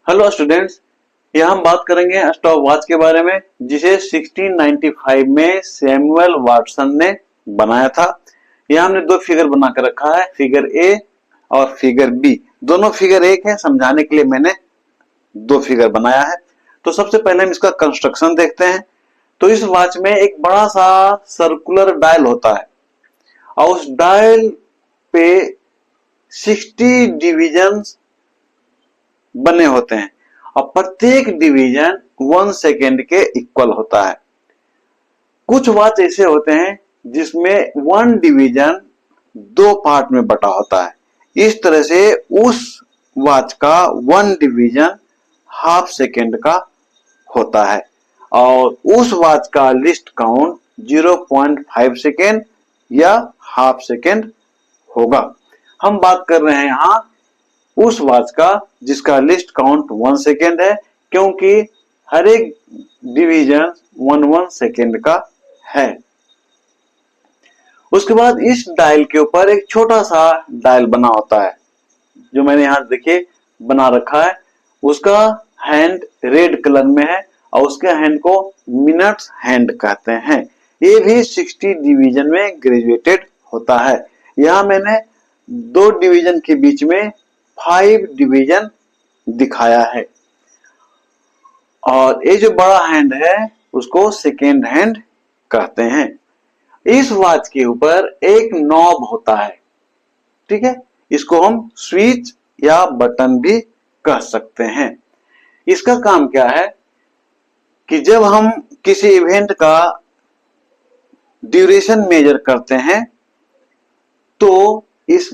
Hello students, यहाँ हम बात करेंगे स्टॉप वॉच के बारे में जिसे 1695 में सैमुअल वाटसन ने बनाया था। यहाँ हमने दो फिगर बना कर रखा है, फिगर ए और फिगर बी। दोनों फिगर एक है, समझाने के लिए मैंने दो फिगर बनाया है। तो सबसे पहले हम इसका कंस्ट्रक्शन देखते हैं। तो इस वॉच में एक बड़ा सा सर्कुलर डायल होता है और उस डायल पे 60 डिविजन्स बने होते हैं और प्रत्येक डिवीजन 1 सेकेंड के इक्वल होता है। कुछ वॉच ऐसे होते हैं जिसमें 1 डिवीजन 2 पार्ट में बटा होता है। इस तरह से उस वॉच का 1 डिवीजन हाफ सेकेंड का होता है और उस वॉच का लिस्ट काउंट 0.5 सेकेंड या हाफ सेकेंड होगा। हम बात कर रहे हैं यहाँ उस वॉच का जिसका लिस्ट काउंट 1 सेकेंड है, क्योंकि हर एक डिवीजन 1 सेकेंड का है। उसके बाद इस डायल के ऊपर एक छोटा सा डायल बना होता है जो मैंने यहां देखिए बना रखा है। उसका हैंड रेड कलर में है और उसके हैंड को मिनट्स हैंड कहते हैं। ये भी 60 डिवीजन में ग्रेजुएटेड होता है। यहां मैंने 2 डिवीजन के बीच में 5 डिवीजन दिखाया है और ये जो बड़ा हैंड है उसको सेकेंड हैंड कहते हैं। इस वॉच के ऊपर एक नॉब होता है, ठीक है। इसको हम स्विच या बटन भी कह सकते हैं। इसका काम क्या है कि जब हम किसी इवेंट का ड्यूरेशन मेजर करते हैं तो इस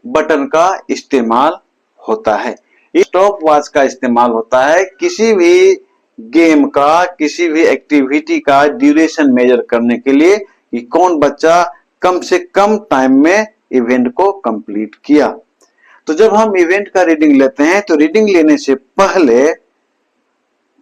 बटन का इस्तेमाल होता है। इस स्टॉप वॉच का इस्तेमाल होता है किसी भी गेम का, किसी भी एक्टिविटी का ड्यूरेशन मेजर करने के लिए कि कौन बच्चा कम से कम टाइम में इवेंट को कंप्लीट किया। तो जब हम इवेंट का रीडिंग लेते हैं तो रीडिंग लेने से पहले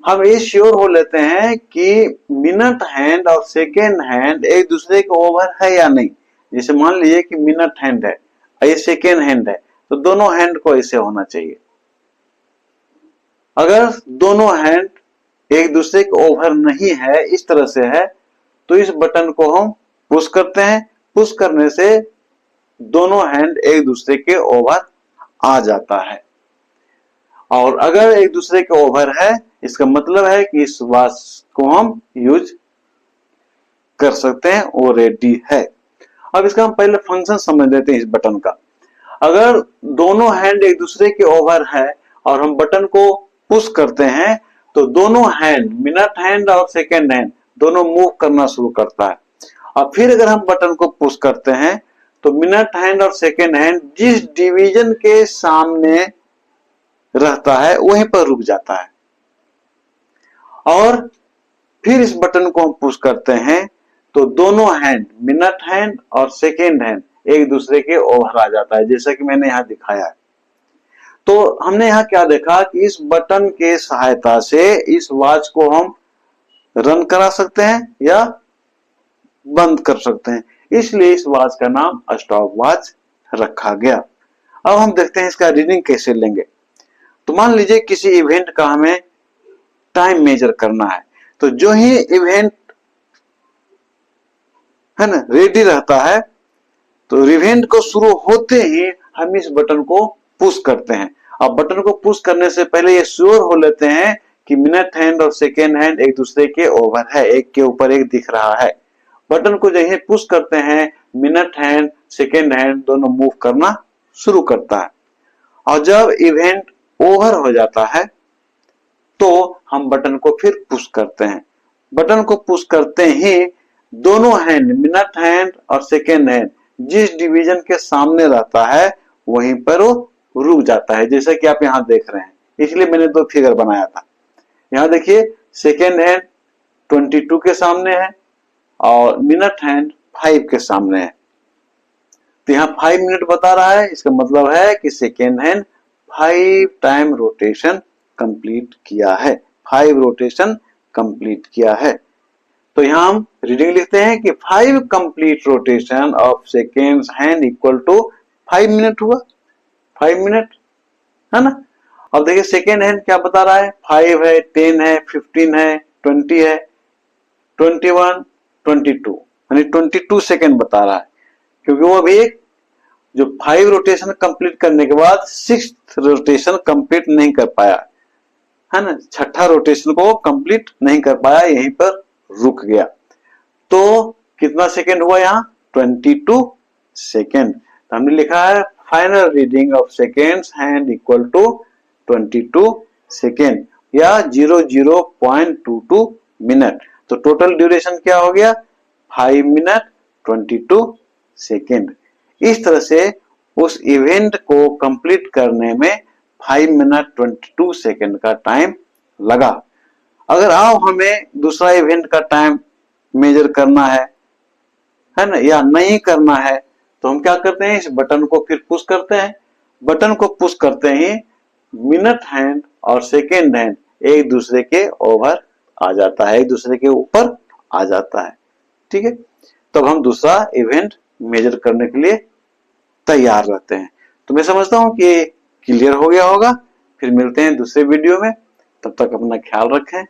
हम ये श्योर हो लेते हैं कि मिनट हैंड और सेकेंड हैंड एक दूसरे के ओवर है या नहीं। जैसे मान लीजिए कि मिनट हैंड है, ये सेकेंड हैंड है, तो दोनों हैंड को ऐसे होना चाहिए। अगर दोनों हैंड एक दूसरे के ओवर नहीं है, इस तरह से है, तो इस बटन को हम पुश करते हैं। पुश करने से दोनों हैंड एक दूसरे के ओवर आ जाता है और अगर एक दूसरे के ओवर है इसका मतलब है कि इस वॉच को हम यूज कर सकते हैं, वो रेडी है। अब इसका हम पहले फंक्शन समझ लेते हैं इस बटन का। अगर दोनों हैंड एक दूसरे के ओवर है और हम बटन को पुश करते हैं तो दोनों हैंड, मिनट हैंड और सेकेंड हैंड, दोनों मूव करना शुरू करता है। और फिर अगर हम बटन को पुश करते हैं तो मिनट हैंड और सेकेंड हैंड जिस डिवीजन के सामने रहता है वहीं पर रुक जाता है और फिर इस बटन को हम पुश करते हैं तो दोनों हैंड, मिनट हैंड और सेकेंड हैंड, एक दूसरे के ओवर आ जाता है, जैसा कि मैंने यहां दिखाया है। तो हमने यहां क्या देखा कि इस बटन के सहायता से इस वॉच को हम रन करा सकते हैं या बंद कर सकते हैं, इसलिए इस वॉच का नाम स्टॉप वॉच रखा गया। अब हम देखते हैं इसका रीडिंग कैसे लेंगे। तो मान लीजिए किसी इवेंट का हमें टाइम मेजर करना है, तो जो ही इवेंट है ना रेडी रहता है तो इवेंट को शुरू होते ही हम इस बटन को पुश करते हैं। अब बटन को पुश करने से पहले ये श्योर हो लेते हैं कि मिनट हैंड और सेकेंड हैंड एक दूसरे के ओवर है, एक के ऊपर एक दिख रहा है। बटन को जैसे पुश करते हैं मिनट हैंड, सेकेंड हैंड दोनों मूव करना शुरू करता है और जब इवेंट ओवर हो जाता है तो हम बटन को फिर पुश करते हैं। बटन को पुश करते ही दोनों हैंड, मिनट हैंड और सेकेंड हैंड जिस डिवीजन के सामने रहता है वहीं पर वो रुक जाता है, जैसा कि आप यहां देख रहे हैं। इसलिए मैंने दो फिगर बनाया था। यहां देखिए सेकेंड हैंड 22 के सामने है और मिनट हैंड 5 के सामने है। तो यहाँ 5 मिनट बता रहा है, इसका मतलब है कि second hand 5 time rotation complete किया है, 5 रोटेशन कंप्लीट किया है। तो यहाँ हम रीडिंग लिखते हैं कि 5 complete rotation of seconds hand equal to 5 minute हुआ, 5 मिनट है ना। अब देखिए सेकेंड हैंड क्या बता रहा है, 5 है, 10 है, 15 है, 20 है, 21, 22, यानी 22 सेकेंड बता रहा है, क्योंकि वो अभी एक जो 5 रोटेशन कंप्लीट करने के बाद 6th रोटेशन कंप्लीट नहीं कर पाया है ना, छठा रोटेशन को कंप्लीट नहीं कर पाया, यहीं पर रुक गया। तो कितना सेकेंड हुआ यहाँ, 22 सेकेंड। तो हमने लिखा है final reading of seconds hand equal to 22 second या 00.22 मिनट। तो टोटल ड्यूरेशन क्या हो गया, 5 मिनट 22 सेकेंड। इस तरह से उस इवेंट को कंप्लीट करने में 5 मिनट 22 सेकेंड का टाइम लगा। अगर आओ हमें दूसरा इवेंट का टाइम मेजर करना है ना, या नहीं करना है, तो हम क्या करते हैं, इस बटन को फिर पुश करते हैं। बटन को पुश करते ही मिनट हैंड और सेकेंड हैंड एक दूसरे के ओवर आ जाता है, एक दूसरे के ऊपर आ जाता है। ठीक है, तब हम दूसरा इवेंट मेजर करने के लिए तैयार रहते हैं। तो मैं समझता हूं कि क्लियर हो गया होगा। फिर मिलते हैं दूसरे वीडियो में, तब तक अपना ख्याल रखें।